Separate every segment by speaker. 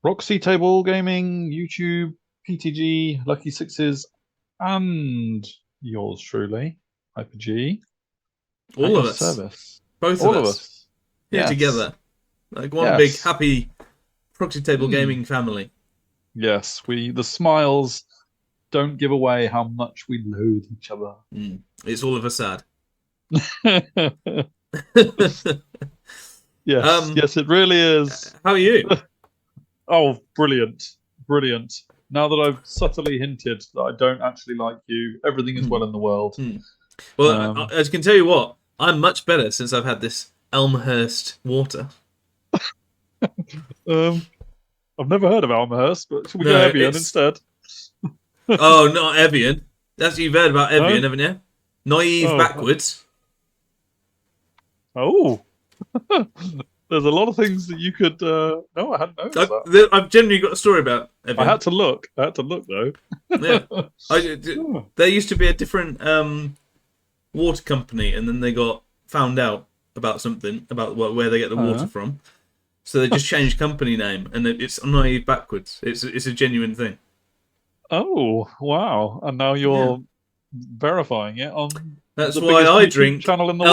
Speaker 1: Proxy Table Gaming, YouTube, PTG, Lucky Sixes, and yours truly, Hyper G. At
Speaker 2: All of
Speaker 1: your
Speaker 2: us.
Speaker 1: service.
Speaker 2: Both of
Speaker 1: All of
Speaker 2: us.
Speaker 1: us.
Speaker 2: Here
Speaker 1: Yes.
Speaker 2: together. Like one big
Speaker 1: Yes.
Speaker 2: happy Proxy Table
Speaker 1: Mm.
Speaker 2: Gaming family.
Speaker 1: Yes. The smiles don't give away how much we loathe each other.
Speaker 2: It's all of us sad.
Speaker 1: Yes. Yes, it really is.
Speaker 2: How are you?
Speaker 1: Oh, brilliant. Brilliant. Now that I've subtly hinted that I don't actually like you, everything is well in the world.
Speaker 2: Well, as I can tell you what, I'm much better since I've had this Elmhurst water.
Speaker 1: I've never heard of Elmhurst, but should we go
Speaker 2: No,
Speaker 1: Evian instead?
Speaker 2: Oh, not Evian. You've heard about Evian,
Speaker 1: No?
Speaker 2: haven't you? Naive backwards.
Speaker 1: Oh. There's a lot of things that you could. No, I hadn't noticed that.
Speaker 2: I've genuinely got a story about Evian.
Speaker 1: I had to look though.
Speaker 2: Yeah. There used to be a different water company, and then they got found out about something, about where they get the water from. So they just changed company name, and it's Naive backwards. It's a genuine thing.
Speaker 1: Oh, wow. And now you're verifying it on
Speaker 2: That's
Speaker 1: the
Speaker 2: why
Speaker 1: biggest
Speaker 2: I
Speaker 1: YouTube
Speaker 2: drink
Speaker 1: channel in the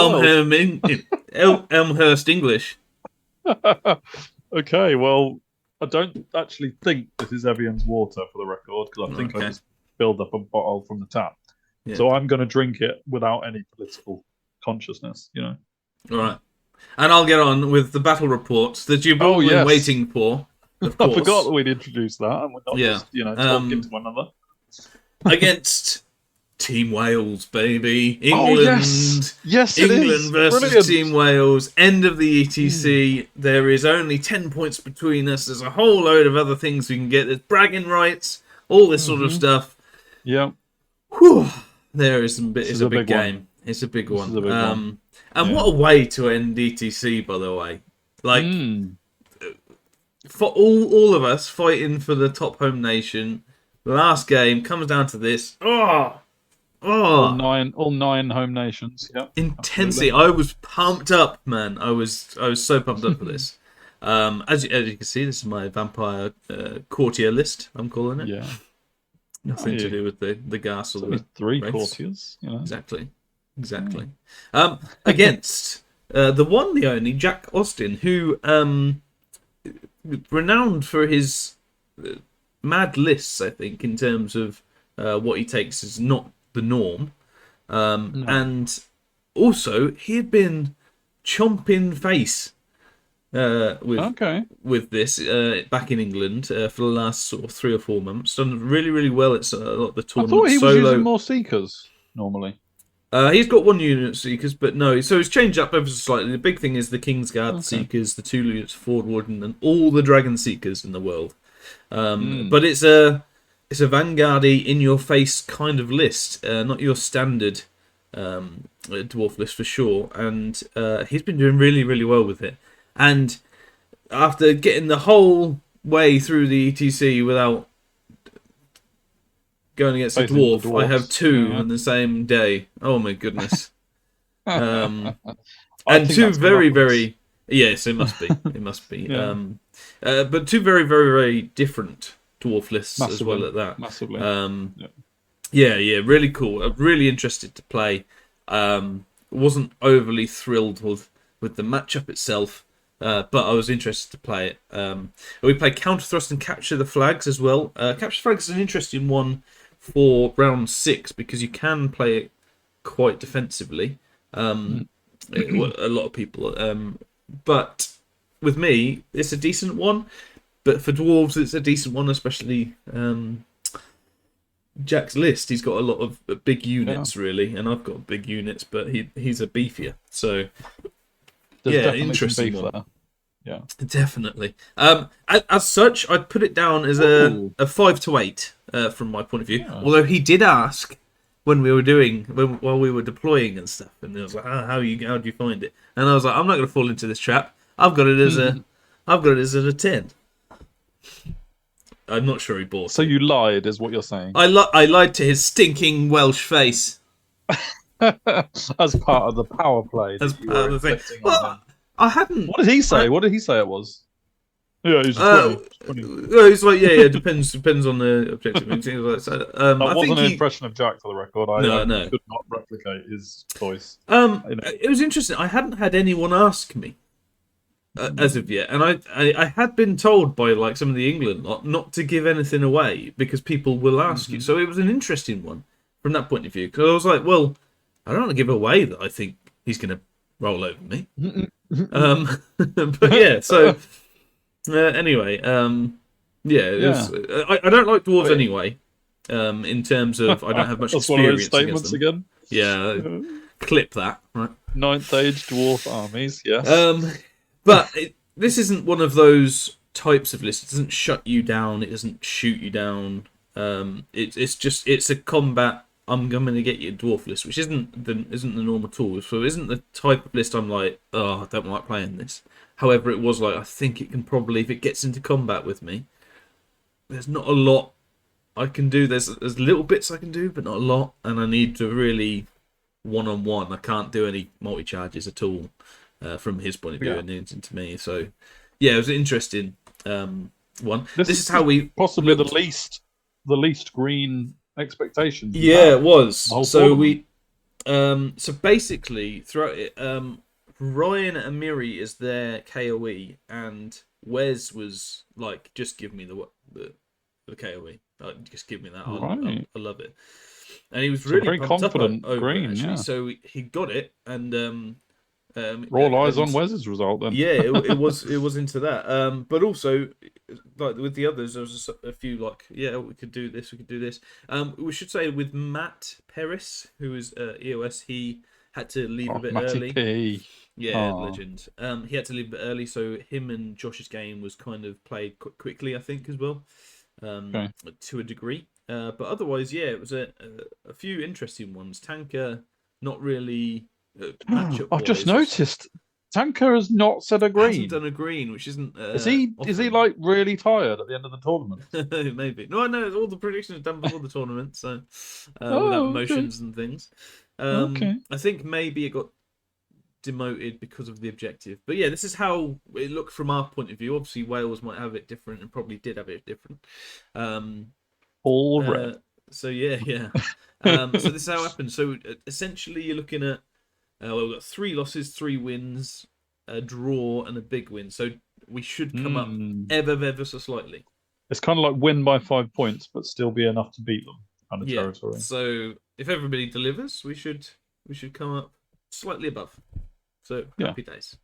Speaker 1: world.
Speaker 2: Elmhurst English.
Speaker 1: Okay, well, I don't actually think this is Evian's water, for the record, because I think I just filled up a bottle from the tap. Yeah. So I'm going to drink it without any political consciousness, you know.
Speaker 2: All right. And I'll get on with the battle reports that you've all been waiting for. Of course.
Speaker 1: I forgot that we'd introduced that, and we're not just, talking to one another.
Speaker 2: Against Team Wales, baby. England.
Speaker 1: Yes,
Speaker 2: England versus Team Wales. End of the ETC. There is only 10 points between us. There's a whole load of other things we can get. There's bragging rights, all this sort of stuff.
Speaker 1: Yeah.
Speaker 2: Whew. There is a big game. It's a big one. And what a way to end ETC, by the way. Like, for all of us fighting for the top home nation, the last game comes down to this. All nine
Speaker 1: home nations. Yeah.
Speaker 2: Intensity. I was pumped up, man. I was so pumped up for this. As you can see, this is my vampire courtier list. I'm calling it.
Speaker 1: Yeah.
Speaker 2: Nothing to do with the gas or the
Speaker 1: 3
Speaker 2: race.
Speaker 1: courtiers. You know.
Speaker 2: Exactly. Against the one, the only Jack Austin, who renowned for his mad lists, I think, in terms of what he takes is not the norm. And also, he had been chomping face with this back in England for the last sort of 3 or 4 months. Done really, really well at a lot of the tournaments.
Speaker 1: I thought he was using more Seekers normally.
Speaker 2: He's got 1 unit Seekers, but no. So it's changed up ever so slightly. The big thing is the Kingsguard Seekers, the 2 units Ford Warden, and all the Dragon Seekers in the world. But it's a Vanguard-y, in-your-face kind of list, not your standard dwarf list for sure. And he's been doing really, really well with it. And after getting the whole way through the ETC without going against a dwarf, I have 2 on the same day. Oh my goodness! And 2 very, very yes, it must be. It must be. But 2 very, very, very different dwarf lists as well at that.
Speaker 1: Massively.
Speaker 2: Yeah, really cool. I'm really interested to play. Wasn't overly thrilled with the matchup itself. But I was interested to play it. We play Counter Thrust and Capture the Flags as well. Capture the Flags is an interesting one for round 6 because you can play it quite defensively. A lot of people. But with me, it's a decent one. But for dwarves, it's a decent one, especially Jack's list. He's got a lot of big units, really, and I've got big units, but he's a beefier. So. Interesting one.
Speaker 1: Yeah,
Speaker 2: definitely. As such, I'd put it down as a 5 to 8 from my point of view. Yeah. Although he did ask when we were while we were deploying and stuff, and he was like, "How do you find it?" And I was like, "I'm not going to fall into this trap. I've got it as a 10." I'm not sure he bought.
Speaker 1: So you lied, is what you're saying?
Speaker 2: I lied to his stinking Welsh face.
Speaker 1: As part of the power play.
Speaker 2: As part of the thing. Well, I hadn't.
Speaker 1: What did he say? What did he say it was? Yeah, he's 20. 20.
Speaker 2: It's like yeah, depends on the objective and things like that. So,
Speaker 1: That
Speaker 2: I think
Speaker 1: wasn't an
Speaker 2: he
Speaker 1: impression of Jack for the record. I
Speaker 2: no.
Speaker 1: could not replicate his voice.
Speaker 2: It was interesting. I hadn't had anyone ask me as of yet, and I had been told by like some of the England lot not to give anything away because people will ask you. So it was an interesting one from that point of view because I was like, well, I don't want to give away that I think he's going to roll over me. But yeah, so anyway, yeah, it was, I don't like dwarves anyway. In terms of I don't have much
Speaker 1: That's one of those
Speaker 2: experience
Speaker 1: statements again.
Speaker 2: Yeah, clip that. Right.
Speaker 1: Ninth age dwarf armies, yes.
Speaker 2: But this isn't one of those types of lists. It doesn't shut you down. It doesn't shoot you down. It's a combat. I'm going to get you a dwarf list, which isn't the norm at all. So it isn't the type of list I'm like, oh, I don't like playing this. However, it was like I think it can probably, if it gets into combat with me, there's not a lot I can do. There's little bits I can do, but not a lot, and I need to really one-on-one. I can't do any multi-charges at all from his point of view and into me. So, yeah, it was an interesting one. This is how we
Speaker 1: possibly the least green expectations.
Speaker 2: Yeah, it was. So
Speaker 1: tournament.
Speaker 2: so basically throughout it, Ryan and Miri is their KOE, and Wes was like, just give me the KOE. Just give me that. I love it. And he was really
Speaker 1: very confident
Speaker 2: over
Speaker 1: green,
Speaker 2: it, actually.
Speaker 1: yeah.
Speaker 2: So he got it, and
Speaker 1: all eyes on Wes's result then.
Speaker 2: Yeah, it was into that. But also, like with the others, there was a few like, yeah, we could do this, we could do this. We should say with Matt Peris, who is EOS, he had to leave a bit early.
Speaker 1: P.
Speaker 2: Yeah, legend. He had to leave a bit early, so him and Josh's game was kind of played quickly, I think, as well, to a degree. But otherwise, yeah, it was a few interesting ones. Tanker, not really.
Speaker 1: I've just noticed Tanker has not said a green.
Speaker 2: Hasn't done a green, which isn't.
Speaker 1: Is he like really tired at the end of the tournament?
Speaker 2: Maybe. No, I know all the predictions are done before the tournament, so without emotions and things. I think maybe it got demoted because of the objective, but yeah, this is how it looked from our point of view. Obviously, Wales might have it different, and probably did have it different.
Speaker 1: All red.
Speaker 2: So yeah. So this is how it happened. So essentially, you're looking at. We've got 3 losses, 3 wins, a draw, and a big win. So we should come up ever so slightly.
Speaker 1: It's kind of like win by 5 points, but still be enough to beat them kind of territory.
Speaker 2: So if everybody delivers, we should come up slightly above. So happy days.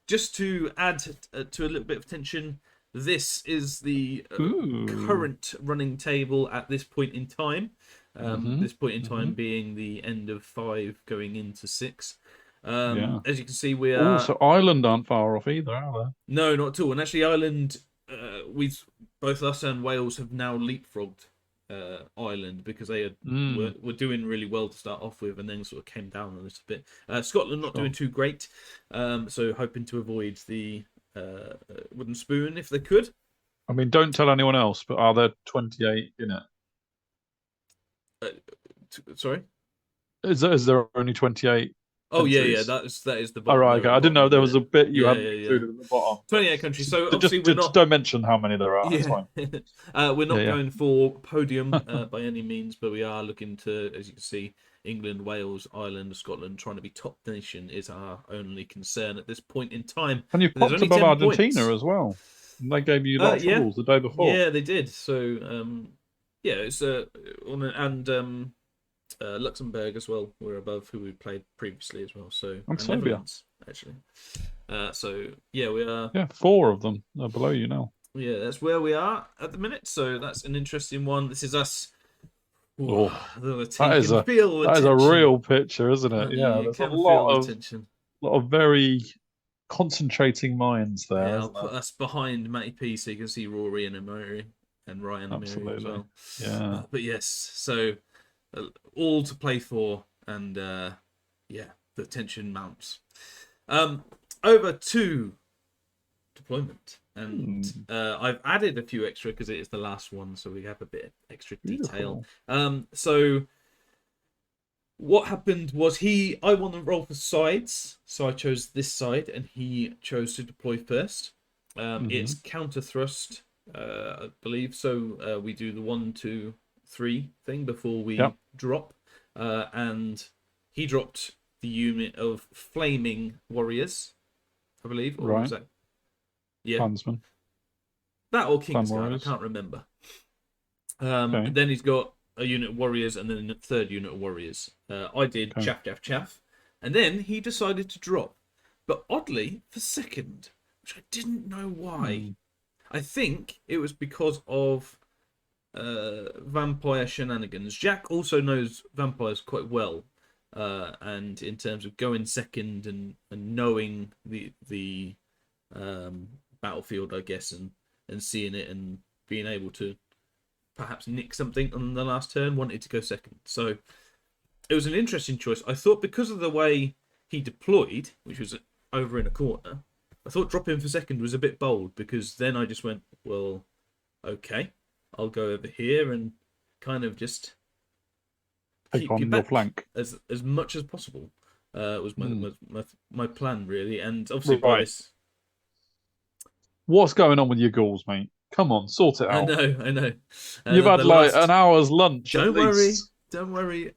Speaker 2: Just to add to a little bit of tension, this is the current running table at this point in time. This point in time being the end of 5 going into 6. As you can see, we are.
Speaker 1: So Ireland aren't far off either, are they?
Speaker 2: No, not at all. And actually, Ireland, both us and Wales have now leapfrogged Ireland because they were doing really well to start off with, and then sort of came down a little bit. Scotland not doing too great, so hoping to avoid the wooden spoon if they could.
Speaker 1: I mean, don't tell anyone else, but are there 28 in it?
Speaker 2: Sorry,
Speaker 1: is there only 28?
Speaker 2: Oh countries? That is the bottom.
Speaker 1: All right, okay. I didn't know there was a bit you hadn't included at the bottom.
Speaker 2: 28 countries. So obviously
Speaker 1: just don't mention how many there are.
Speaker 2: Yeah.
Speaker 1: That's fine.
Speaker 2: We're not going for podium by any means, but we are looking to, as you can see, England, Wales, Ireland, Scotland. Trying to be top nation is our only concern at this point in time.
Speaker 1: And you popped above Argentina as well. And they gave you lots of rules the day before.
Speaker 2: Yeah, they did. So it's Luxembourg as well. We're above, who we played previously as well. So
Speaker 1: and Serbia,
Speaker 2: actually. So yeah, we are.
Speaker 1: Yeah, 4 of them are below you now.
Speaker 2: Yeah, that's where we are at the minute. So that's an interesting one. This is us.
Speaker 1: That is a real picture, isn't it? Yeah, there's a lot of very concentrating minds there.
Speaker 2: Yeah, I'll put us behind Matty P so you can see Rory and Amiri and Ryan Amiri as well.
Speaker 1: Yeah,
Speaker 2: but yes, so all to play for, and the tension mounts. Over to deployment, and I've added a few extra because it is the last one, so we have a bit of extra detail. So what happened was I won the roll for sides, so I chose this side, and he chose to deploy first. It's counter thrust, I believe. So we do the 1, 2, 3 thing before we drop, and he dropped the unit of flaming warriors, I believe, or was that? Yeah,
Speaker 1: Clansman.
Speaker 2: That or Kingsguard, I can't remember. And then he's got a unit of warriors and then a third unit of warriors. I did chaff, chaff, chaff, and then he decided to drop, but oddly for second, which I didn't know why. I think it was because of vampire shenanigans. Jack also knows vampires quite well, and in terms of going second and knowing the battlefield, I guess, and seeing it and being able to perhaps nick something on the last turn, wanted to go second. So it was an interesting choice. I thought because of the way he deployed, which was over in a corner, I thought dropping for second was a bit bold, because then I just went, well, okay, I'll go over here and kind of just
Speaker 1: keep on your flank
Speaker 2: as much as possible. Was my plan, really, and obviously by this.
Speaker 1: What's going on with your ghouls, mate? Come on, sort it out.
Speaker 2: I know.
Speaker 1: You've had like an hour's lunch.
Speaker 2: Don't worry.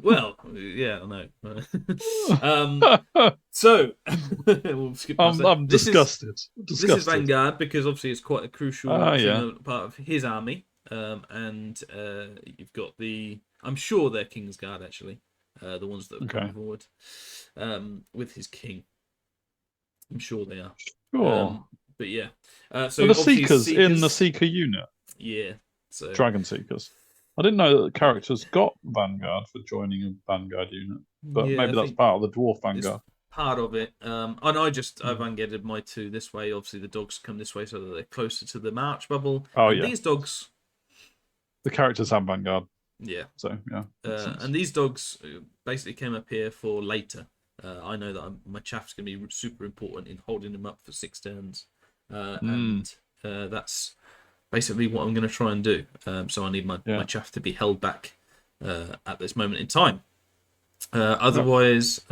Speaker 2: Well, yeah, I know. So we'll skip past that.
Speaker 1: I'm disgusted.
Speaker 2: This is Vanguard, because obviously it's quite a crucial part of his army. And you've got I'm sure they're Kingsguard, actually. The ones that have come forward with his king. I'm sure they are.
Speaker 1: Sure.
Speaker 2: But yeah.
Speaker 1: So the Seekers in the Seeker unit.
Speaker 2: Yeah. So
Speaker 1: Dragon Seekers. I didn't know that the characters got Vanguard for joining a Vanguard unit, but maybe that's part of the Dwarf Vanguard.
Speaker 2: Part of it. And I Vanguarded my 2 this way. Obviously, the dogs come this way so that they're closer to the March bubble. These dogs.
Speaker 1: The characters have Vanguard.
Speaker 2: Yeah.
Speaker 1: So, yeah.
Speaker 2: And these dogs basically came up here for later. I know that my chaff's going to be super important in holding them up for 6 turns. And that's basically what I'm going to try and do. So I need my chaff to be held back at this moment in time. Otherwise,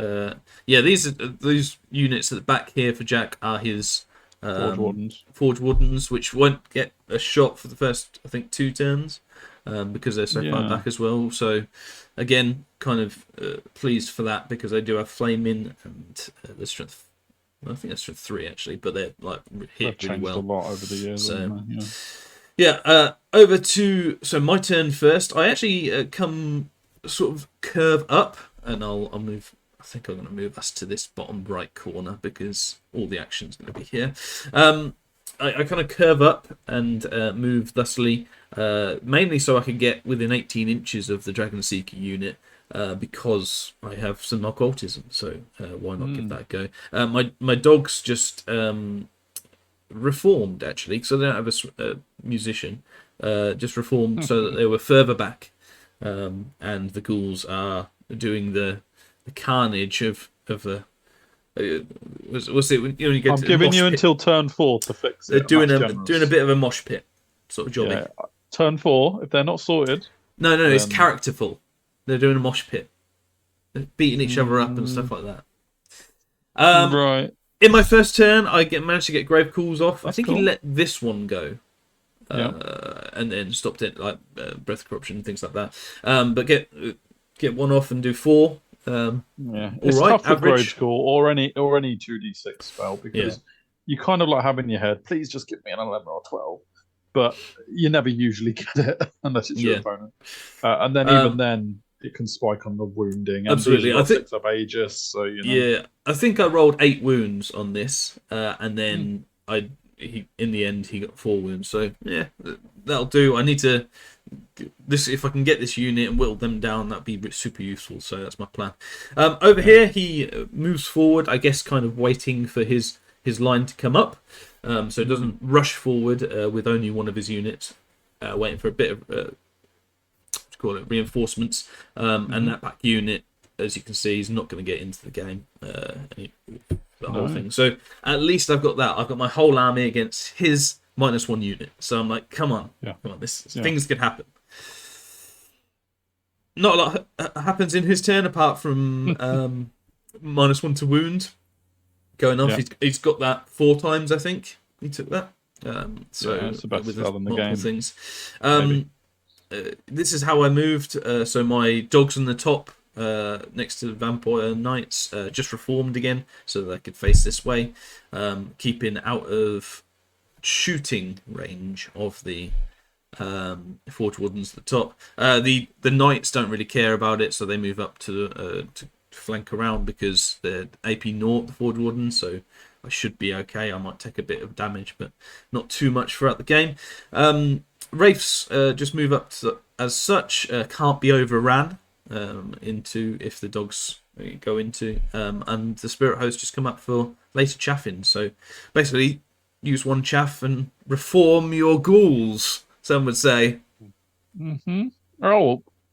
Speaker 2: these units at the back here for Jack are his Forge Wardens, which won't get a shot for the first, I think, 2 turns, because they're so far back as well. So again, kind of pleased for that, because they do have flaming and the strength. I think that's strength 3 actually, but they're like hit really well.
Speaker 1: A lot over the years.
Speaker 2: So, over to my turn first. I actually come sort of curve up, and I'll move. I think I'm going to move us to this bottom right corner, because all the action's going to be here. I kind of curve up and move thusly, mainly so I can get within 18 inches of the Dragon Seeker unit, because I have some occultism, so why not give that a go? My dogs just reformed, actually, because I don't have a musician, just reformed so that they were further back, and the ghouls are doing the carnage of the. What's it? When you get
Speaker 1: I'm giving you until turn 4 to fix it.
Speaker 2: They're doing a bit of a mosh pit sort of job.
Speaker 1: Yeah. Turn 4, if they're not sorted.
Speaker 2: No, it's characterful. They're doing a mosh pit. They're beating each other up and stuff like that.
Speaker 1: Right.
Speaker 2: In my first turn, I managed to get Grave Calls off.
Speaker 1: That's
Speaker 2: I think
Speaker 1: cool.
Speaker 2: he let this one go. And then stopped it, like Breath Corruption and things like that. But get one off and do 4.
Speaker 1: It's tough with Grave Call or any 2d6 spell, because you kind of like have in your head, please just give me an 11 or 12. But you never usually get it unless it's your opponent. And then even then, it can spike on the wounding.
Speaker 2: Absolutely. I think
Speaker 1: 6 up Aegis, so
Speaker 2: I think I rolled 8 wounds on this, and then in the end he got 4 wounds. So yeah, that'll do. I need to if I can get this unit and whittle them down, that'd be super useful. So that's my plan. Over here, he moves forward, I guess, kind of waiting for his line to come up. So it doesn't rush forward with only one of his units, waiting for a bit of reinforcements. And that back unit, as you can see, is not going to get into the game. The whole thing. So at least I've got that. I've got my whole army against his -1 unit. So I'm like, come on, things could happen. Not a lot happens in his turn apart from -1 to wound going off. He's got that 4 times, I think. he took that. So
Speaker 1: it's the best
Speaker 2: with
Speaker 1: spell in the
Speaker 2: multiple
Speaker 1: game.
Speaker 2: things. This is how I moved. So my dogs on the top, next to the vampire knights, just reformed again, so that I could face this way, keeping out of shooting range of the Forge Wardens at the top. The knights don't really care about it, so they move up to flank around because they're AP 0, the Forge Wardens, so I should be okay. I might take a bit of damage, but not too much throughout the game. Wraiths just move up as such, can't be overran into if the dogs go into, and the Spirit Host just come up for later chaffing. So basically, use one chaff and reform your ghouls, some would say.
Speaker 1: Mm-hmm.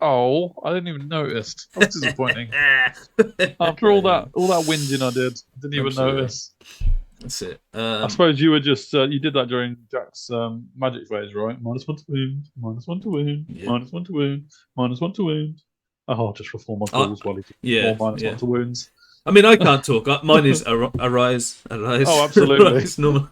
Speaker 1: Oh, I didn't even notice. That was disappointing. After all that whinging I did, didn't even notice.
Speaker 2: That's it.
Speaker 1: I suppose you were just you did that during Jack's magic phase, right? -1 to wound, -1 to wound, -1 to wound, -1 to wound. Oh, I'll just reform my ghouls while he does more -1 to wounds.
Speaker 2: I mean, I can't talk. Mine is arise.
Speaker 1: Oh, absolutely.
Speaker 2: Arise, normal.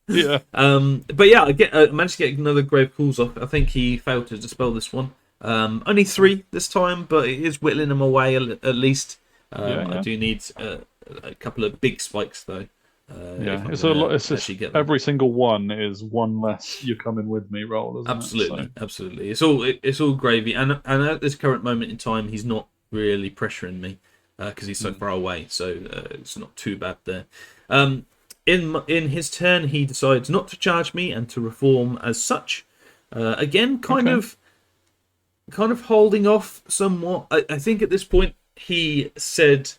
Speaker 1: Yeah.
Speaker 2: But yeah, I managed to get another Grave Calls off. I think he failed to dispel this one. Only 3 this time, but it is whittling them away at least. I do need a couple of big spikes though.
Speaker 1: It's a lot. It's just, every single one is one less you coming with me roll, isn't
Speaker 2: it? Absolutely. It's all gravy, and at this current moment in time, he's not really pressuring me because he's so far away. So it's not too bad there. In his turn, he decides not to charge me and to reform as such. Again, kind of holding off somewhat. I think at this point he said.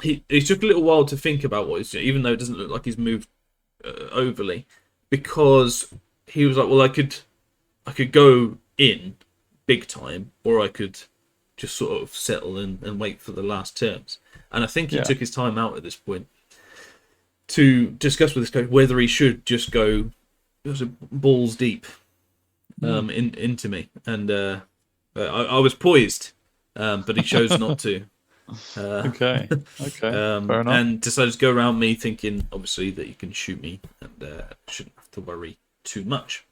Speaker 2: He took a little while to think about what he's doing, even though it doesn't look like he's moved overly, because he was like, well, I could go in big time, or I could just sort of settle and wait for the last terms. And I think he took his time out at this point to discuss with his coach whether he should just go balls deep into me. And I was poised, but he chose not to.
Speaker 1: Okay. Fair enough.
Speaker 2: And decided to go around me, thinking obviously that you can shoot me and shouldn't have to worry too much.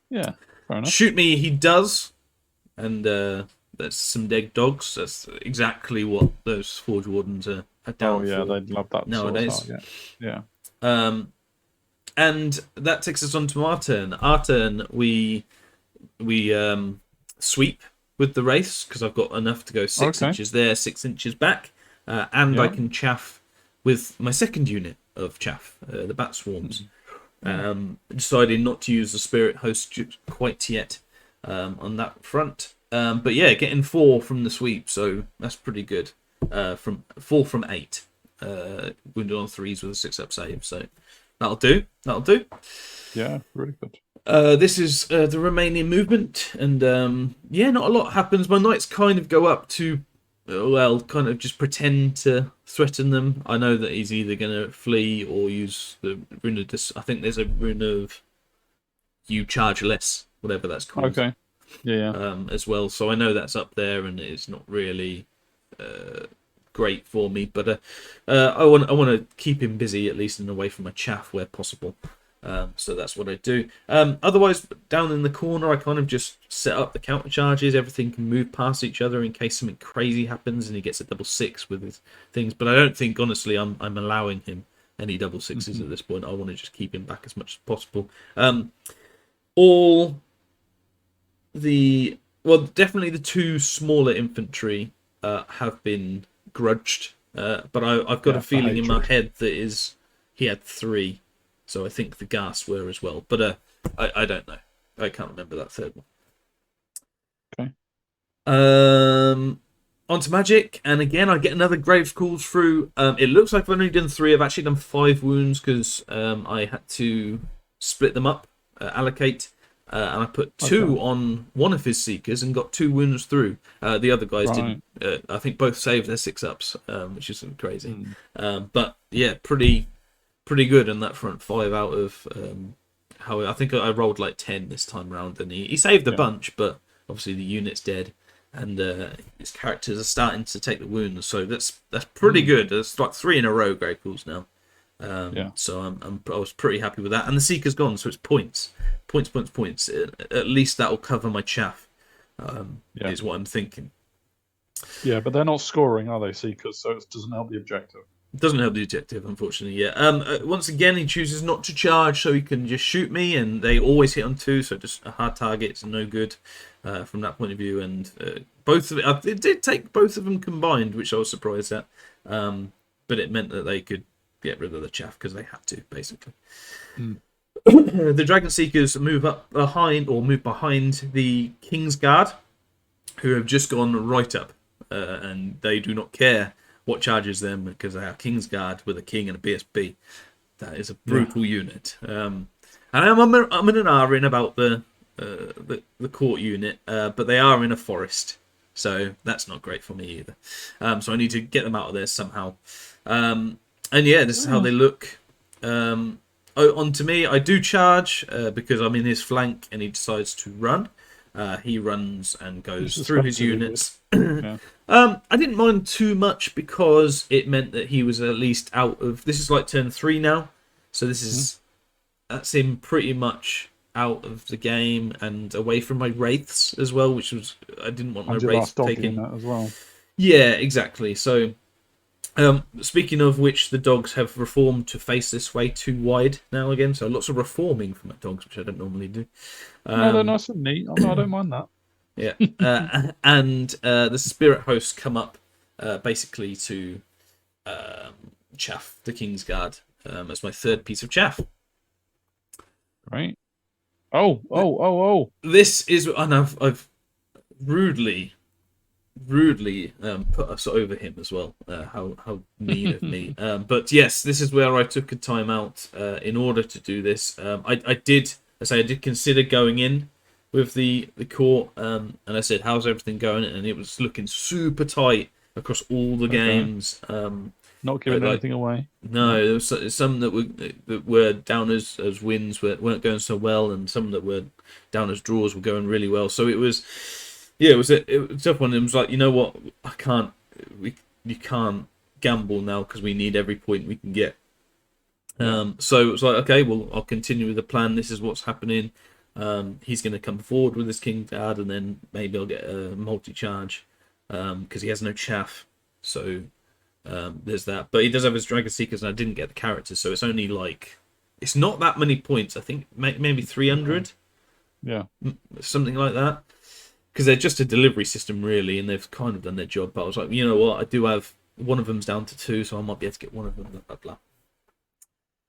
Speaker 1: Yeah, fair enough.
Speaker 2: Shoot me, he does, and that's some dead dogs. That's exactly what those Forge Wardens are down for.
Speaker 1: They'd love that
Speaker 2: nowadays.
Speaker 1: Sort of yeah.
Speaker 2: And that takes us on to our turn. Our turn, we sweep with the race, because I've got enough to go 6 inches there, 6 inches back, and I can chaff with my second unit of chaff, the Bat Swarms. Deciding not to use the Spirit Host quite yet on that front. But yeah, getting 4 from the sweep, so that's pretty good. From 4 from 8. Wounded on 3s with a 6-up save, so that'll do.
Speaker 1: Yeah, really good.
Speaker 2: This is the remaining movement, and not a lot happens. My knights kind of go up to, kind of just pretend to threaten them. I know that he's either going to flee or use the rune of I think there's a rune of you charge less, whatever that's called.
Speaker 1: Okay. Yeah.
Speaker 2: As well, so I know that's up there, and it's not really great for me, but I want to keep him busy at least and away from my chaff where possible. So that's what I do. Otherwise, down in the corner, I kind of just set up the counter charges. Everything can move past each other in case something crazy happens and he gets a double 6 with his things. But I don't think, honestly, I'm allowing him any double 6s at this point. I want to just keep him back as much as possible. Definitely the 2 smaller infantry have been grudged. But I've got a feeling in my head that he had 3. So I think the gas were as well. But I don't know. I can't remember that third one.
Speaker 1: Okay.
Speaker 2: On to magic. And again, I get another Grave Calls through. It looks like I've only done 3. I've actually done 5 wounds because I had to split them up, allocate. And I put 2 on one of his Seekers and got 2 wounds through. The other guys didn't. I think both saved their 6-ups, which is crazy. But yeah, pretty good on that front. 5 out of I think I rolled like 10 this time around, and he saved a bunch, but obviously the unit's dead, and his characters are starting to take the wounds, so that's pretty good. There's like 3 in a row Grey Calls now. So I was pretty happy with that. And the Seeker's gone, so it's points. Points. At least that will cover my chaff, is what I'm thinking.
Speaker 1: Yeah, but they're not scoring, are they, Seekers? So it doesn't help the objective.
Speaker 2: It doesn't help the objective, unfortunately, yeah. Once again, he chooses not to charge, so he can just shoot me, and they always hit on 2, so just a hard target's no good from that point of view. And both of it did take both of them combined, which I was surprised at. But it meant that they could get rid of the chaff because they had to, basically. The Dragon Seekers move behind the King's Guard, who have just gone right up, and they do not care what charges them because they are King's Guard with a King and a BSB. That is a brutal unit. And I'm in an R in about the court unit, but they are in a forest, so that's not great for me either. So I need to get them out of there somehow. And yeah, this is how they look. Onto me, I do charge because I'm in his flank, and he decides to run. He runs and goes through his units. I didn't mind too much because it meant that he was at least out of... This is like turn 3 now. So this is... That's him pretty much out of the game and away from my wraiths as well, which was... I didn't want my wraiths taken...
Speaker 1: that as well.
Speaker 2: Yeah, exactly. So... speaking of which, the dogs have reformed to face this way too wide now again. So lots of reforming from my dogs, which I don't normally do.
Speaker 1: No, they're nice and neat. I don't mind that.
Speaker 2: Yeah, and the spirit hosts come up basically to chaff the King's Guard as my third piece of chaff.
Speaker 1: Right. Oh.
Speaker 2: This is, and I've rudely put us over him as well. How mean of me. But yes, this is where I took a time out in order to do this. I did consider going in with the court, and I said, how's everything going? And it was looking super tight across all the games.
Speaker 1: Not giving anything away.
Speaker 2: No, there was some that were down as wins weren't going so well, and some that were down as draws were going really well. So it was, it was a tough one. It was like, you know what, you can't gamble now because we need every point we can get. So it was like, okay, well, I'll continue with the plan. This is what's happening. He's going to come forward with his King Guard, and then maybe I'll get a multi-charge because he has no chaff. So there's that. But he does have his Dragon Seekers, and I didn't get the characters, so it's only like... It's not that many points. I think maybe 300.
Speaker 1: Yeah.
Speaker 2: Something like that. Because they're just a delivery system, really, and they've kind of done their job. But I was like, you know what? I do have... One of them's down to 2, so I might be able to get one of them, blah, blah,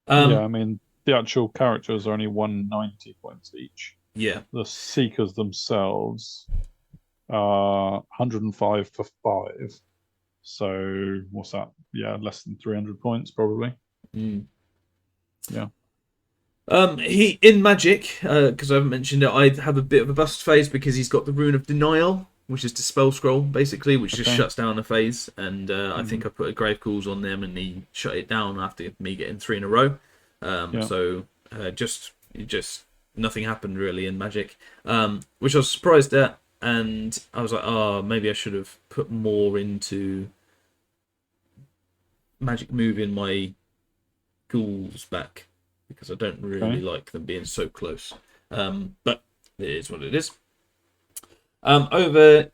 Speaker 2: blah.
Speaker 1: Yeah, I mean... The actual characters are only 190 points each.
Speaker 2: Yeah.
Speaker 1: The Seekers themselves are 105 for 5. So, what's that? Yeah, less than 300 points, probably. Yeah.
Speaker 2: He in Magic, because I haven't mentioned it, I have a bit of a bust phase because he's got the Rune of Denial, which is Dispel Scroll, basically, which just shuts down a phase. And I think I put a Grave Calls on them, and he shut it down after me getting 3 in a row. So just nothing happened really in Magic, which I was surprised at, and I was like, oh, maybe I should have put more into Magic moving my ghouls back because I don't really like them being so close. But it is what it is. Over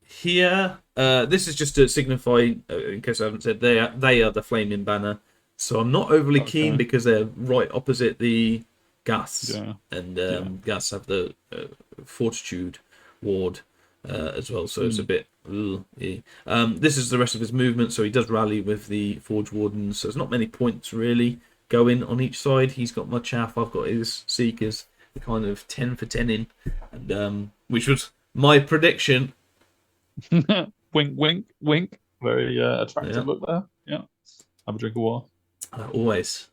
Speaker 2: here, this is just to signify, in case I haven't said, they are the Flaming Banner. So I'm not overly keen because they're right opposite the Gas. Yeah. And Gas have the Fortitude Ward as well. So it's a bit... this is the rest of his movement. So he does rally with the Forge Wardens. So there's not many points really going on each side. He's got my chaff. I've got his Seekers. The kind of 10 for 10 in. And which was my prediction.
Speaker 1: Wink, wink, wink. Very attractive look there. Yeah. Have a drink of water.
Speaker 2: Always.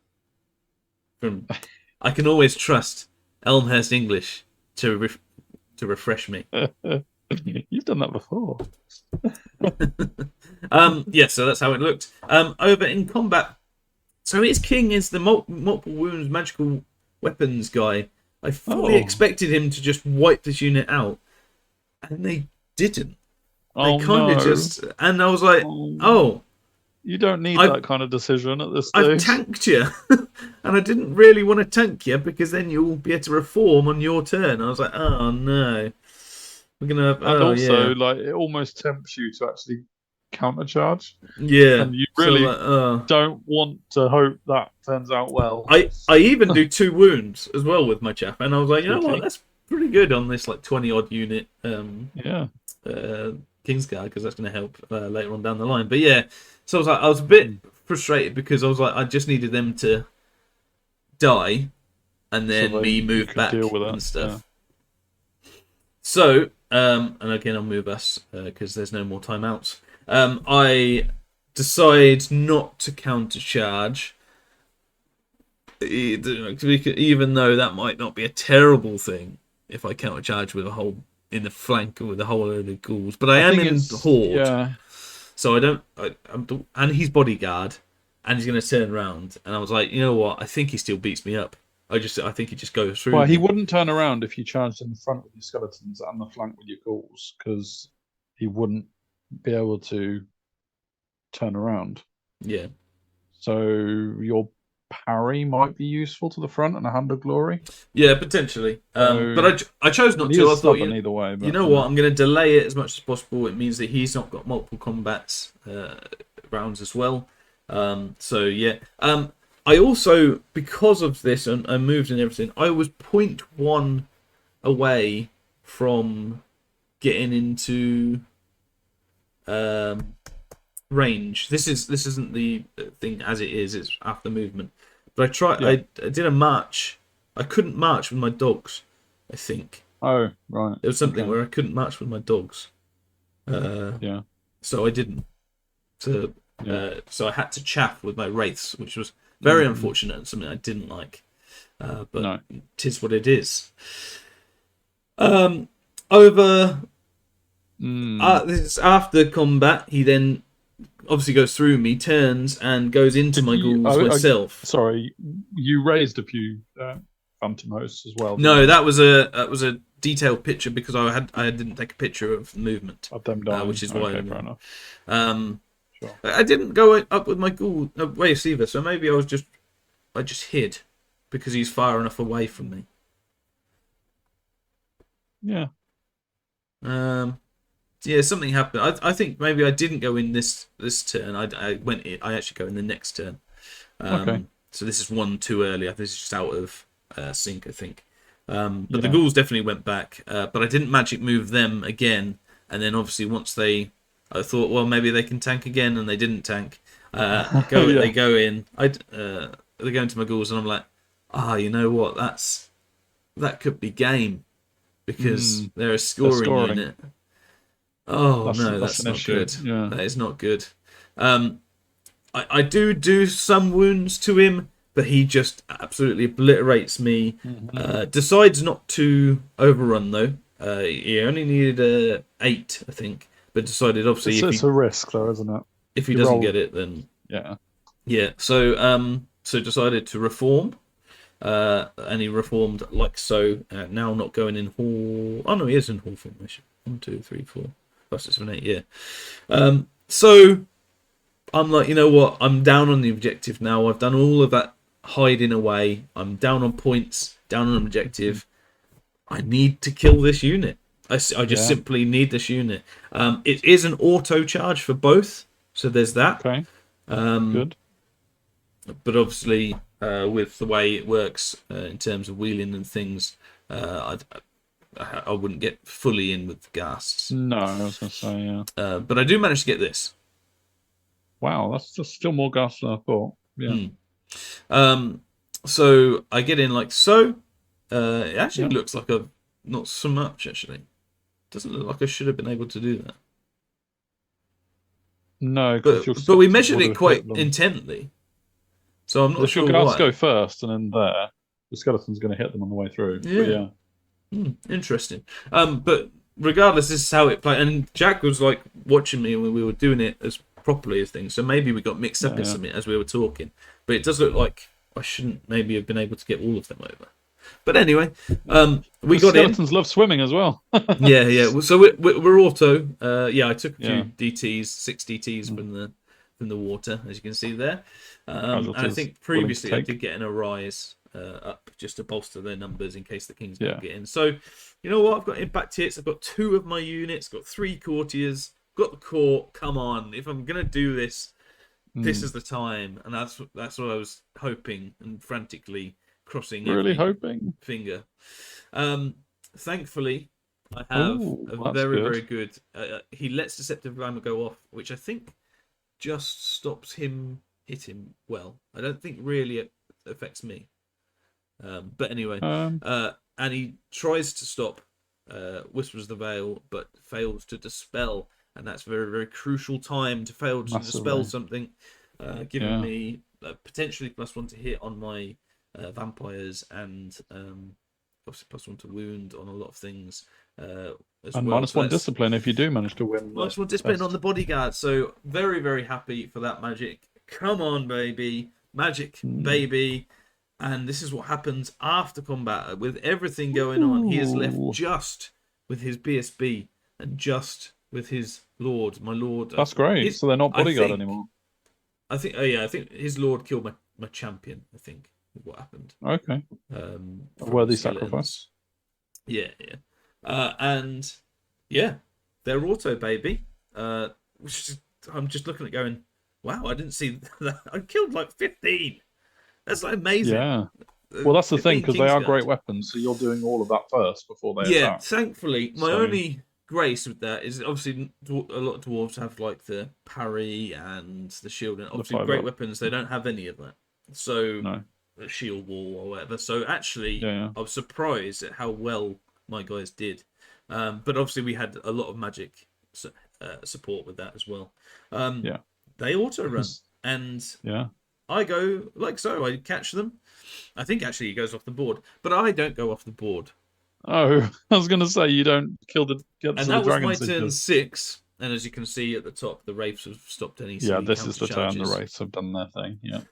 Speaker 2: I can always trust Elmhurst English to refresh me.
Speaker 1: You've done that before.
Speaker 2: Yeah, so that's how it looked. Over in combat, so his king is the multiple wounds magical weapons guy. I fully expected him to just wipe this unit out, and they didn't. They kind of just, and I was like,
Speaker 1: You don't need that kind of decision at this stage.
Speaker 2: I've tanked you, and I didn't really want to tank you because then you'll be able to reform on your turn. I was like, oh no, we're gonna.
Speaker 1: And also, like, it almost tempts you to actually countercharge.
Speaker 2: Yeah,
Speaker 1: and you really don't want to hope that turns out well.
Speaker 2: I even do 2 wounds as well with my chap, and I was like, you know what, that's pretty good on this like 20 odd unit. Kingsguard, because that's going to help later on down the line. But yeah, so I was a bit frustrated because I was like, I just needed them to die, and then me move back and stuff. Yeah. So, and again, I'll move us because there's no more timeouts. I decide not to countercharge, even though that might not be a terrible thing if I countercharge with a whole in the flank with a whole load of ghouls. But I am in horde, so I don't. And he's bodyguard, and he's going to turn around. And I was like, you know what? I think he still beats me up. I think he just goes through.
Speaker 1: Well, he wouldn't turn around if you charged in the front with your skeletons and the flank with your ghouls, because he wouldn't be able to turn around.
Speaker 2: Yeah.
Speaker 1: So your parry might be useful to the front and a hand of glory.
Speaker 2: Yeah, potentially. But I chose not to. I thought,
Speaker 1: either way. But,
Speaker 2: you know what? I'm going to delay it as much as possible. It means that he's not got multiple combats rounds as well. So yeah. I also, because of this, and I moved and everything, I was 0.1 away from getting into range. This isn't the thing as it is. It's after movement. But I tried. Yeah. I did a march. I couldn't march with my dogs, I think.
Speaker 1: Oh, right.
Speaker 2: It was something where I couldn't march with my dogs.
Speaker 1: Yeah.
Speaker 2: So I didn't. So I had to chaff with my wraiths, which was very unfortunate and something I didn't like. But no. 'Tis what it is. This is after combat. He then obviously goes through me, turns, and goes into my ghouls myself.
Speaker 1: Sorry, you raised a few phantom hosts as well.
Speaker 2: No, that was a detailed picture because I didn't take a picture of the movement
Speaker 1: of them dying,
Speaker 2: which is why.
Speaker 1: Fair enough.
Speaker 2: Sure. I didn't go up with my ghoul wave either, so maybe I just hid because he's far enough away from me.
Speaker 1: Yeah.
Speaker 2: Yeah, something happened. I think maybe I didn't go in this turn. I actually go in the next turn.
Speaker 1: Okay.
Speaker 2: So this is one too early. This is just out of sync, I think. But the ghouls definitely went back. But I didn't magic move them again. And then obviously once I thought, well, maybe they can tank again, and they didn't tank. They go in. They go into my ghouls, and I'm like, you know what? That could be game because they're a scoring unit. Oh, that's not good. Yeah. That is not good. I do some wounds to him, but he just absolutely obliterates me. Decides not to overrun, though. He only needed 8, I think, but decided, obviously...
Speaker 1: It's a risk, though, isn't it?
Speaker 2: If he doesn't get it, then...
Speaker 1: Yeah.
Speaker 2: Yeah, so decided to reform. And he reformed like so. Now not going in hall... Oh, no, he is in hall formation. 1, 2, 3, 4... 5, 6, 7, 8, yeah. So I'm like, you know what? I'm down on the objective now. I've done all of that hiding away. I'm down on points, down on objective. I need to kill this unit. I just simply need this unit. It is an auto charge for both, so there's that.
Speaker 1: Okay. Good.
Speaker 2: But obviously, with the way it works in terms of wheeling and things, I wouldn't get fully in with the ghasts.
Speaker 1: No, I was going to say, yeah.
Speaker 2: But I do manage to get this.
Speaker 1: Wow, that's still more ghasts than I thought. Yeah.
Speaker 2: So I get in like so. It actually looks like not so much, actually. Doesn't look like I should have been able to do that.
Speaker 1: No,
Speaker 2: but we measured it quite intently. So I'm not sure why.
Speaker 1: The ghasts go first, and then the skeleton's going to hit them on the way through.
Speaker 2: Yeah. Interesting. But regardless, this is how it played. And Jack was like watching me when we were doing it as properly as things. So maybe we got mixed up in something as we were talking. But it does look like I shouldn't maybe have been able to get all of them over. But anyway, we got in.
Speaker 1: Skeletons love swimming as well.
Speaker 2: Yeah. So we're auto. I took a few DTs, 6 DTs from the water, as you can see there. And I think previously I did get an Arise up just to bolster their numbers in case the Kings don't get in. So, you know what? I've got impact hits. I've got 2 of my units. Got 3 courtiers. Got the court. Come on, if I'm gonna do this, this is the time. And that's what I was hoping and frantically crossing every finger. Thankfully, I have a very good. He lets Deceptive Glamour go off, which I think just stops him hitting well. I don't think really affects me. But anyway, and he tries to stop Whispers of the Veil, but fails to dispel, and that's a very, very crucial time to fail to dispel something, giving me potentially +1 to hit on my vampires, and obviously +1 to wound on a lot of things. And
Speaker 1: well. -1 discipline if you do manage to win.
Speaker 2: -1 discipline on the bodyguard. So very, very happy for that magic. Come on, baby. Magic, baby. And this is what happens after combat. With everything going on, he is left just with his BSB and just with his Lord. My Lord.
Speaker 1: That's great. So they're not bodyguard anymore.
Speaker 2: I think, I think his Lord killed my champion, I think, is what happened.
Speaker 1: Okay. A worthy sacrifice.
Speaker 2: Yeah. And yeah, they're auto, baby. I'm just looking at going, wow, I didn't see that. I killed like 15. That's like amazing. Yeah.
Speaker 1: Well, that's the thing, because they are great weapons, so you're doing all of that first before they attack.
Speaker 2: Yeah, thankfully, my only grace with that is obviously a lot of dwarves have like the parry and the shield, and obviously great weapons, they don't have any of that. So a shield wall or whatever. So actually, I was surprised at how well my guys did. But obviously we had a lot of magic support with that as well. They auto run, and I go like so. I catch them. I think actually he goes off the board, but I don't go off the board.
Speaker 1: Oh, I was going to say you don't kill the.
Speaker 2: And that was my turn 6. And as you can see at the top, the Wraiths have stopped any.
Speaker 1: Yeah, this is the turn the Wraiths have done their thing. Yeah.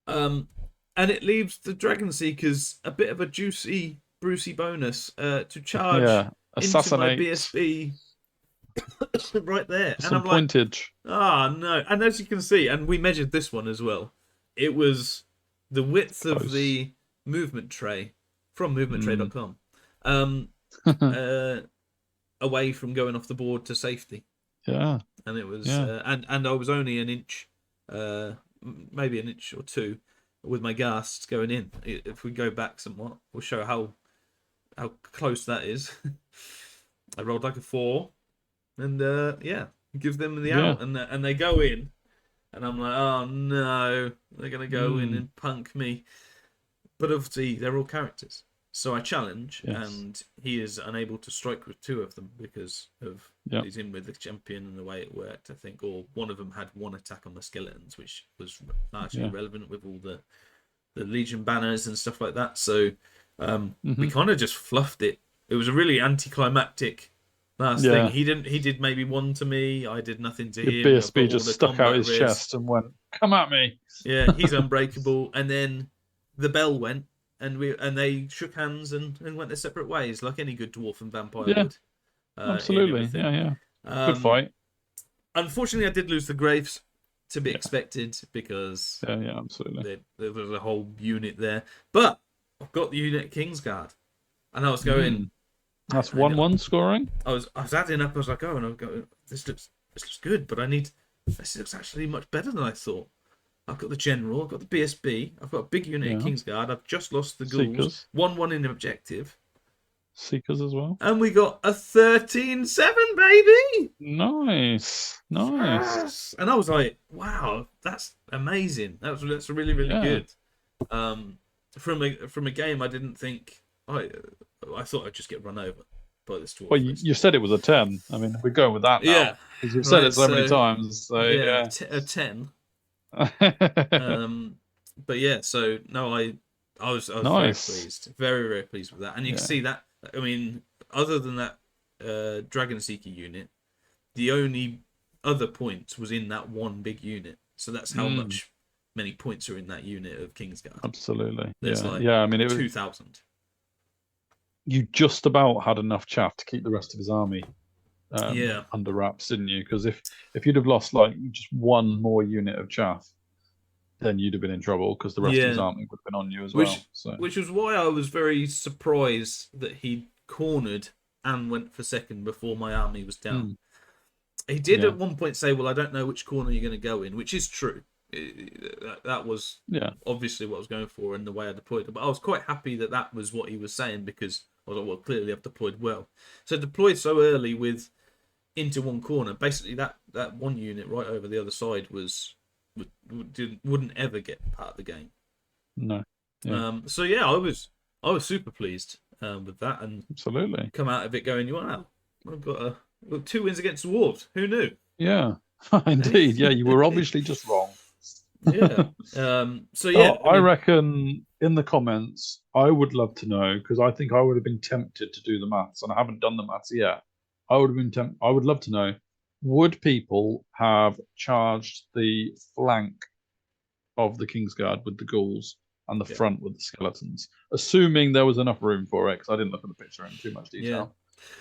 Speaker 2: And it leaves the Dragon Seekers a bit of a juicy, Brucey bonus to charge into my BSB right there.
Speaker 1: Some and I'm pointage.
Speaker 2: Like, no. And as you can see, and we measured this one as well, it was the width of the movement tray from movementtray.com away from going off the board to safety.
Speaker 1: Yeah.
Speaker 2: And it was, and I was only an inch, maybe an inch or 2 with my ghasts going in. If we go back somewhat, we'll show how close that is. I rolled like a 4, and give them the out, and they go in, and I'm like, oh no, they're gonna go in and punk me. But obviously they're all characters, so I challenge, and he is unable to strike with 2 of them because of he's in with the champion and the way it worked, I think, or one of them had 1 attack on the skeletons, which was largely relevant with all the Legion banners and stuff like that. So we kind of just fluffed it. It was a really anticlimactic last thing. He did maybe 1 to me. I did nothing to him.
Speaker 1: BSB just stuck out his chest and went, "Come at me!"
Speaker 2: Yeah, he's unbreakable. And then the bell went, and they shook hands and went their separate ways, like any good dwarf and vampire would.
Speaker 1: Absolutely, yeah. Good fight.
Speaker 2: Unfortunately, I did lose the Graves, to be expected, because
Speaker 1: absolutely
Speaker 2: there was a whole unit there. But I've got the unit Kingsguard, and I was going.
Speaker 1: That's 1-1 scoring.
Speaker 2: I was adding up. I was like, oh, and I was going, this looks good, but this looks actually much better than I thought. I've got the General, I've got the BSB, I've got a big unit of Kingsguard, I've just lost the Ghouls. 1-1 in objective.
Speaker 1: Seekers as well.
Speaker 2: And we got a 13-7, baby!
Speaker 1: Nice.
Speaker 2: Yes. And I was like, wow, that's amazing. That's really, really good. From a game I didn't think... I thought I'd just get run over by this dwarf.
Speaker 1: Well, you said it was a 10. I mean, we're going with that now. Yeah. Because you've said it so many times. So,
Speaker 2: a 10. But yeah, so no, I was very pleased, very, very pleased with that. And you can see that. I mean, other than that Dragon Seeker unit, the only other point was in that one big unit. So that's how many points are in that unit of Kingsguard.
Speaker 1: Absolutely.
Speaker 2: There's
Speaker 1: I mean, it was
Speaker 2: 2,000.
Speaker 1: You just about had enough chaff to keep the rest of his army under wraps, didn't you? Because if you'd have lost like just one more unit of chaff, then you'd have been in trouble because the rest of his army would have been on you as well. So,
Speaker 2: which was why I was very surprised that he cornered and went for second before my army was down. He did at one point say, "Well, I don't know which corner you're going to go in," which is true. That was obviously what I was going for and the way I deployed it. But I was quite happy that was what he was saying, because I was like, well, clearly I've deployed well. So deployed so early into one corner, basically that one unit right over the other side wouldn't ever get part of the game.
Speaker 1: No. Yeah.
Speaker 2: So yeah, I was super pleased with that, and
Speaker 1: absolutely
Speaker 2: come out of it going, wow, I've got 2 wins against the Dwarves. Who knew?
Speaker 1: Yeah, indeed. Yeah, you were obviously just wrong.
Speaker 2: Yeah. So yeah,
Speaker 1: I reckon in the comments, I would love to know, because I think I would have been tempted to do the maths, and I haven't done the maths yet. I would love to know, would people have charged the flank of the Kingsguard with the ghouls and the front with the skeletons, assuming there was enough room for it? Because I didn't look at the picture in too much detail.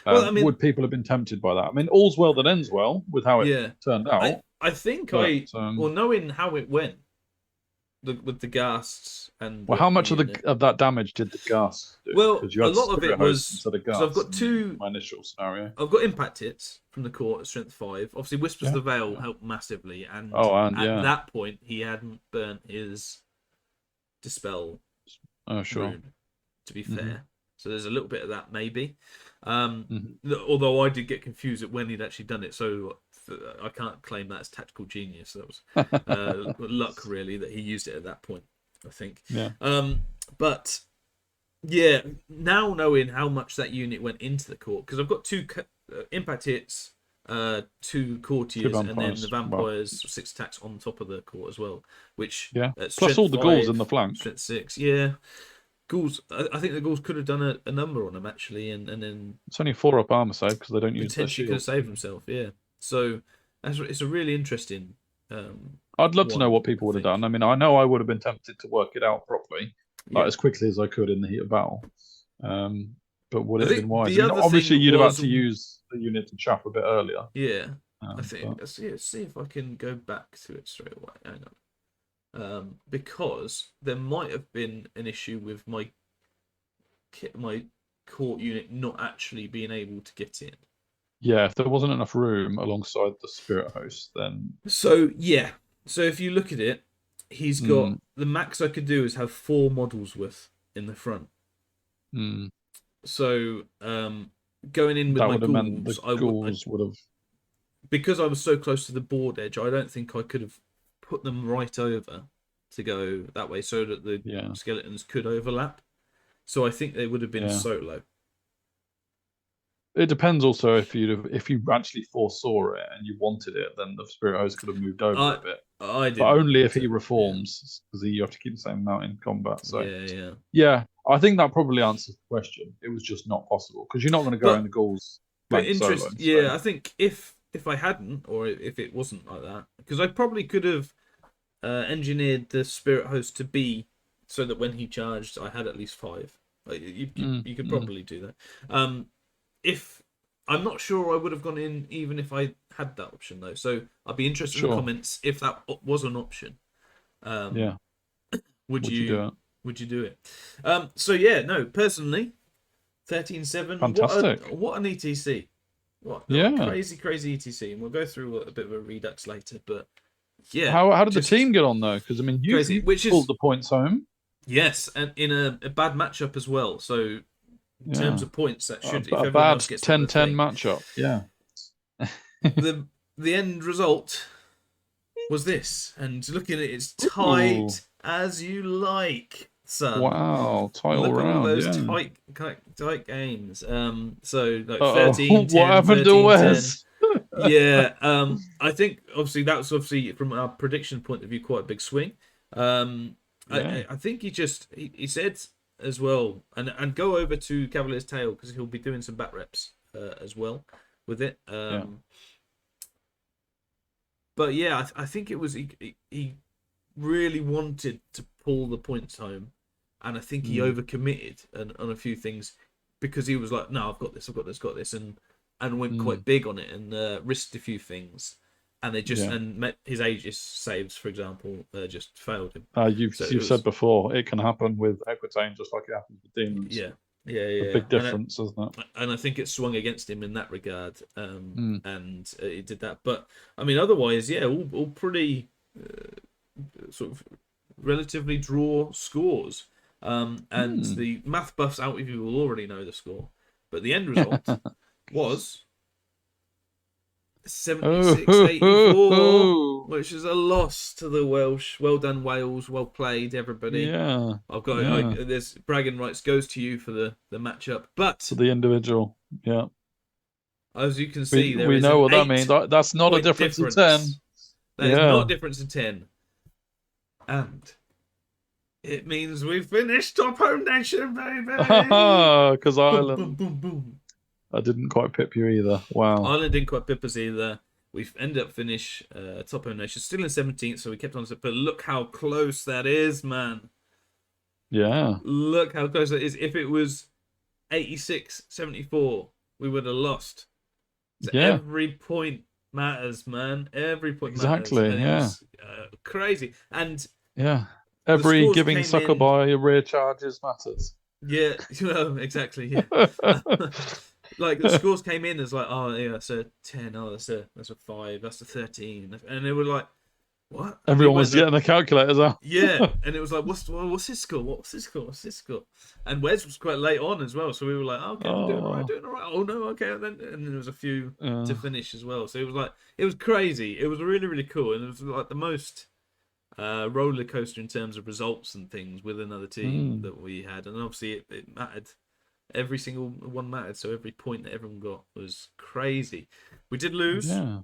Speaker 1: Well, I mean, would people have been tempted by that? I mean, all's well that ends well with how it turned out.
Speaker 2: I think knowing how it went with the ghasts and
Speaker 1: how much of that damage did the ghasts do?
Speaker 2: Well, a lot of it was because I've got
Speaker 1: my initial scenario.
Speaker 2: I've got impact hits from the court at strength 5. Obviously, Whispers the Veil helped massively, and at that point he hadn't burnt his dispel.
Speaker 1: Oh, sure.
Speaker 2: Rune, to be fair. So there's a little bit of that, maybe. Although I did get confused at when he'd actually done it, so I can't claim that as tactical genius. That was luck, really, that he used it at that point, I think.
Speaker 1: Yeah.
Speaker 2: But yeah, now knowing how much that unit went into the court, because I've got 2 impact hits, 2 courtiers, and then the vampires 6 attacks on top of the court as well. Which
Speaker 1: plus all the ghouls in the flank.
Speaker 2: Strength 6, yeah. Ghouls, I think the ghouls could have done a number on them, actually, and then
Speaker 1: it's only 4 up armor save because they don't use their shield.
Speaker 2: Potentially could have saved himself, yeah. So it's a really interesting.
Speaker 1: I'd love to know what people would have done. I mean, I know I would have been tempted to work it out properly, as quickly as I could in the heat of battle. But would it have been wise? I mean, obviously, you'd have had to use the unit to chaff a bit earlier.
Speaker 2: Yeah, I think. Let's see if I can go back to it straight away. Hang on. Because there might have been an issue with my court unit not actually being able to get in.
Speaker 1: Yeah, if there wasn't enough room alongside the spirit host, then...
Speaker 2: So if you look at it, he's got... The max I could do is have 4 models worth in the front. So, going in with my ghouls...
Speaker 1: The ghouls would have...
Speaker 2: Because I was so close to the board edge, I don't think I could have put them right over to go that way so that the skeletons could overlap. So I think they would have been solo.
Speaker 1: It depends also if you actually foresaw it and you wanted it, then the spirit host could have moved over a bit. But only if he reforms, because you have to keep the same amount in combat. So I think that probably answers the question. It was just not possible because you're not going to go in the ghouls.
Speaker 2: But interesting, so. I think if I hadn't, or if it wasn't like that, because I probably could have engineered the spirit host to be so that when he charged, I had at least 5. Like, you could probably do that. If I'm not sure I would have gone in even if I had that option though. So I'd be interested in the comments if that was an option. Would you do it? Would you do it? So yeah, no. Personally, 13-7.
Speaker 1: Fantastic.
Speaker 2: What an ETC. What crazy ETC. And we'll go through a bit of a redux later, but yeah.
Speaker 1: How did the team get on though? Because I mean, you pulled the points home.
Speaker 2: Yes, and in a bad matchup as well. So in terms of points, that should
Speaker 1: a bad 10-10 matchup. Yeah.
Speaker 2: the end result was this, and looking at it, it's tight as you like, son.
Speaker 1: Wow, tight all
Speaker 2: round. Look at all those tight games. So like 13, 10,
Speaker 1: what happened
Speaker 2: 13,
Speaker 1: to Wes?
Speaker 2: I think obviously that was from our prediction point of view quite a big swing. I think he said as well, and go over to Cavalier's Tale because he'll be doing some bat reps as well with it. But yeah, I think it was he really wanted to pull the points home, and I think he overcommitted on a few things because he was like, no, I've got this, and and went quite big on it and risked a few things. And they just his Aegis saves, for example, just failed him.
Speaker 1: You've said before it can happen with Equitane just like it happens with demons.
Speaker 2: Yeah.
Speaker 1: A big difference, isn't it?
Speaker 2: And I think it swung against him in that regard, and he did that. But I mean, otherwise, all pretty sort of relatively draw scores. And the math buffs out of you will already know the score, but the end result was 76-84, which is a loss to the Welsh. Well done, Wales. Well played, everybody.
Speaker 1: Yeah.
Speaker 2: I've got this bragging rights goes to you for the matchup, but
Speaker 1: to the individual. Yeah.
Speaker 2: As you can see,
Speaker 1: we know what that means. That's not a difference of 10.
Speaker 2: That is not a difference of 10, and it means we've finished top home nation, baby.
Speaker 1: Because Ireland.
Speaker 2: Boom, boom, boom, boom.
Speaker 1: I didn't quite pip you either. Wow.
Speaker 2: Ireland didn't quite pip us either. We've ended up finish top home nation, still in 17th, so we kept on. But look how close that is, man.
Speaker 1: Yeah.
Speaker 2: Look how close that is. If it was 86-74, we would have lost. So every point matters, man. Every point matters.
Speaker 1: Exactly, yeah.
Speaker 2: Crazy. And
Speaker 1: every giving sucker by rear charges matters.
Speaker 2: Yeah, exactly, yeah. Like the scores came in as like, oh yeah, that's a 10, oh that's a 5, that's a 13, and they were like, what?
Speaker 1: Everyone was getting the calculators out.
Speaker 2: Yeah, and it was like, what's his score? What's his score? And Wes was quite late on as well, so we were like, oh, okay, we're doing all right. Oh no, okay, and then there was a few to finish as well. So it was crazy. It was really, really cool, and it was like the most roller coaster in terms of results and things with another team that we had, and obviously it mattered. Every single one mattered, so every point that everyone got was crazy. We did lose.
Speaker 1: Yeah.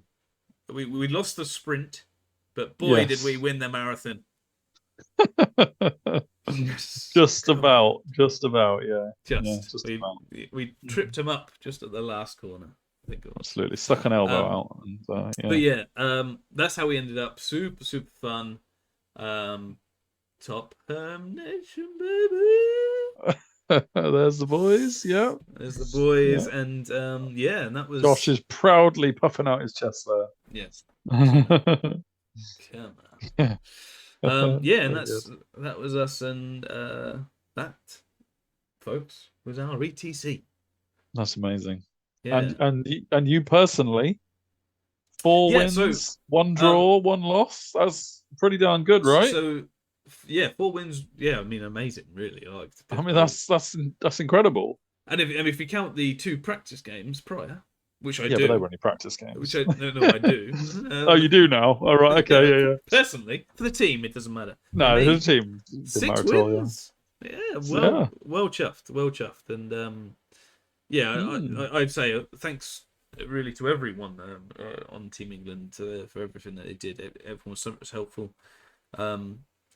Speaker 2: We lost the sprint, but boy did we win the marathon.
Speaker 1: Just about, yeah.
Speaker 2: Just about. We tripped him up just at the last corner. I think it was.
Speaker 1: Absolutely, stuck an elbow out. And,
Speaker 2: But that's how we ended up. Super, super fun. Top nation, baby.
Speaker 1: There's the boys,
Speaker 2: There's the boys, and and that was.
Speaker 1: Josh is proudly puffing out his chest there.
Speaker 2: Yes. Come on. And that was us, and that, folks, was our ETC.
Speaker 1: That's amazing.
Speaker 2: Yeah.
Speaker 1: And you personally, 4 wins, 1 draw, 1 loss. That's pretty darn good, right?
Speaker 2: So. Yeah, 4 wins. Yeah, I mean, amazing, really.
Speaker 1: I mean, that's incredible.
Speaker 2: And if you count the 2 practice games prior, which I do,
Speaker 1: but they were only practice games.
Speaker 2: Which I do.
Speaker 1: Oh, you do now. All right, okay, yeah.
Speaker 2: Personally, for the team, it doesn't matter.
Speaker 1: No, the team.
Speaker 2: 6 wins. Well chuffed, and I'd say thanks really to everyone on Team England for everything that they did. Everyone was so much helpful.